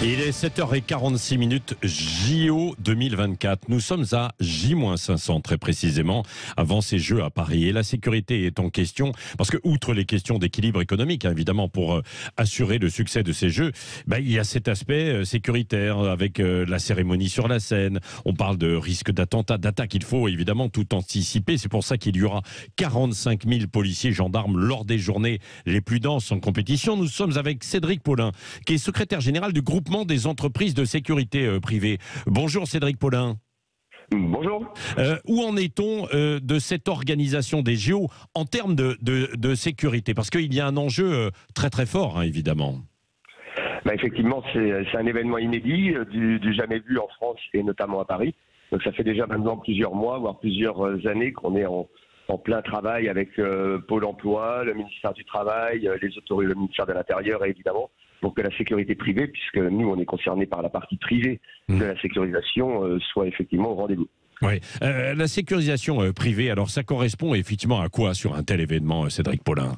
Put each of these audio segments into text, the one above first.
Il est 7h46, JO 2024. Nous sommes à J-500 très précisément, avant ces Jeux à Paris. Et la sécurité est en question, parce que outre les questions d'équilibre économique, évidemment, pour assurer le succès de ces Jeux, il y a cet aspect sécuritaire avec la cérémonie sur la scène. On parle de risque d'attentat, d'attaque. Il faut évidemment tout anticiper. C'est pour ça qu'il y aura 45 000 policiers, gendarmes lors des journées les plus denses en compétition. Nous sommes avec Cédric Paulin, qui est secrétaire général du groupement des entreprises de sécurité privée. Bonjour Cédric Paulin. Bonjour. Où en est-on de cette organisation des JO en termes de sécurité? Parce qu'il y a un enjeu très très fort, évidemment. Effectivement, c'est un événement inédit, du jamais vu en France et notamment à Paris. Donc ça fait déjà maintenant plusieurs mois, voire plusieurs années qu'on est en plein travail avec Pôle emploi, le ministère du Travail, les autorités, le ministère de l'Intérieur évidemment, pour que la sécurité privée, puisque nous on est concernés par la partie privée de la sécurisation, soit effectivement au rendez-vous. Oui, la sécurisation privée, alors ça correspond effectivement à quoi sur un tel événement, Cédric Paulin?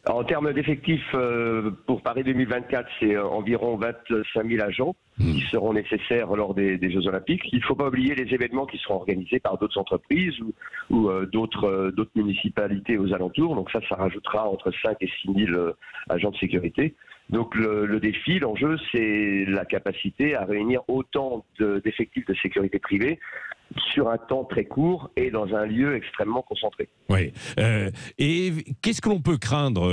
En termes d'effectifs, pour Paris 2024, c'est environ 25 000 agents qui seront nécessaires lors des Jeux Olympiques. Il ne faut pas oublier les événements qui seront organisés par d'autres entreprises ou d'autres municipalités aux alentours. Donc ça rajoutera entre 5 et 6 000 agents de sécurité. Donc le défi, l'enjeu, c'est la capacité à réunir autant d'effectifs de sécurité privée sur un temps très court et dans un lieu extrêmement concentré. Oui. Et qu'est-ce que l'on peut craindre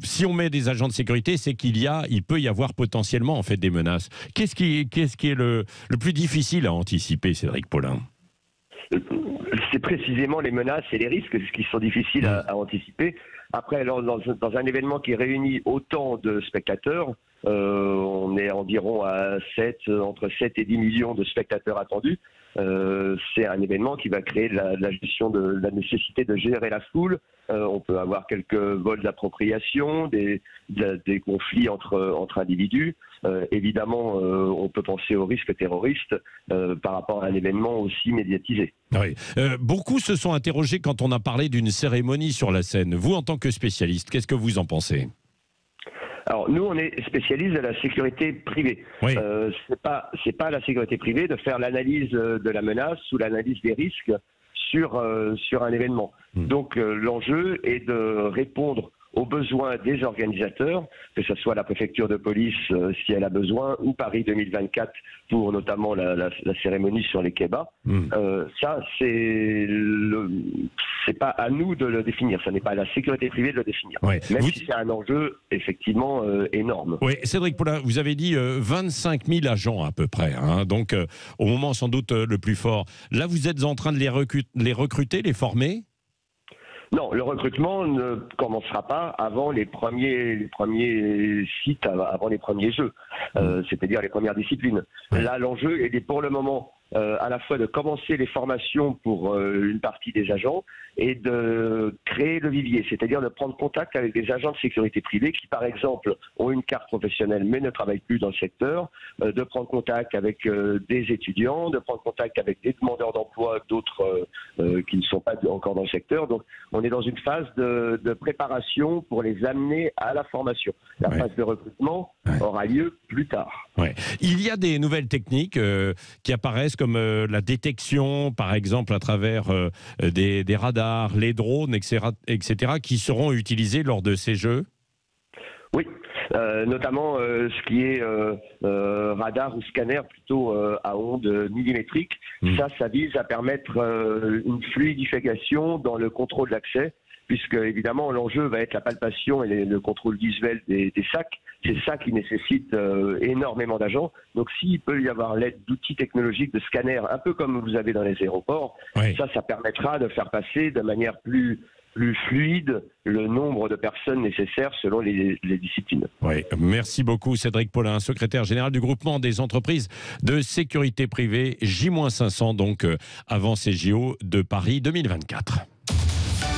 si on met des agents de sécurité? C'est il peut y avoir potentiellement en fait des menaces. Qu'est-ce qui est le plus difficile à anticiper, Cédric Paulin? C'est précisément les menaces et les risques qui sont difficiles à anticiper. Après, dans un événement qui réunit autant de spectateurs, on est environ à entre 7 et 10 millions de spectateurs attendus. C'est un événement qui va créer la gestion de la nécessité de gérer la foule. On peut avoir quelques vols d'appropriation, des conflits entre individus. Évidemment, on peut penser au risque terroriste par rapport à un événement aussi médiatisé. Oui. Beaucoup se sont interrogés quand on a parlé d'une cérémonie sur la scène. Vous, en tant que spécialiste, qu'est-ce que vous en pensez? Alors nous, on est spécialiste de la sécurité privée. Oui. C'est pas la sécurité privée de faire l'analyse de la menace ou l'analyse des risques sur un événement. Donc l'enjeu est de répondre aux besoins des organisateurs, que ce soit la préfecture de police si elle a besoin, ou Paris 2024 pour notamment la cérémonie sur les kebabs. Ça, c'est pas à nous de le définir, ça n'est pas à la sécurité privée de le définir. Ouais. Même si c'est un enjeu effectivement énorme. Oui, Cédric Paulin, vous avez dit 25 000 agents à peu près, donc au moment sans doute le plus fort. Là, vous êtes en train de les recruter, les former? Non, le recrutement ne commencera pas avant les premiers sites, avant les premiers jeux, c'est-à-dire les premières disciplines. Là, l'enjeu est pour le moment à la fois de commencer les formations pour une partie des agents et de créer le vivier, c'est-à-dire de prendre contact avec des agents de sécurité privée qui, par exemple, ont une carte professionnelle mais ne travaillent plus dans le secteur, de prendre contact avec des étudiants, de prendre contact avec des demandeurs d'emploi, d'autres qui ne sont pas encore dans le secteur. Donc, on est dans une phase de préparation pour les amener à la formation. La phase de recrutement aura lieu plus tard. Ouais. Il y a des nouvelles techniques qui apparaissent comme la détection, par exemple, à travers des radars, les drones, etc., qui seront utilisés lors de ces Jeux? Oui, notamment ce qui est radar ou scanner plutôt à ondes millimétriques. Ça vise à permettre une fluidification dans le contrôle d'accès, puisque évidemment l'enjeu va être la palpation et le contrôle visuel des sacs. C'est ça qui nécessite énormément d'agents. Donc s'il peut y avoir l'aide d'outils technologiques de scanners, un peu comme vous avez dans les aéroports, ça permettra de faire passer de manière plus fluide le nombre de personnes nécessaires selon les disciplines. Oui, merci beaucoup Cédric Paulin, secrétaire général du groupement des entreprises de sécurité privée, J-500, donc avant ces JO de Paris 2024.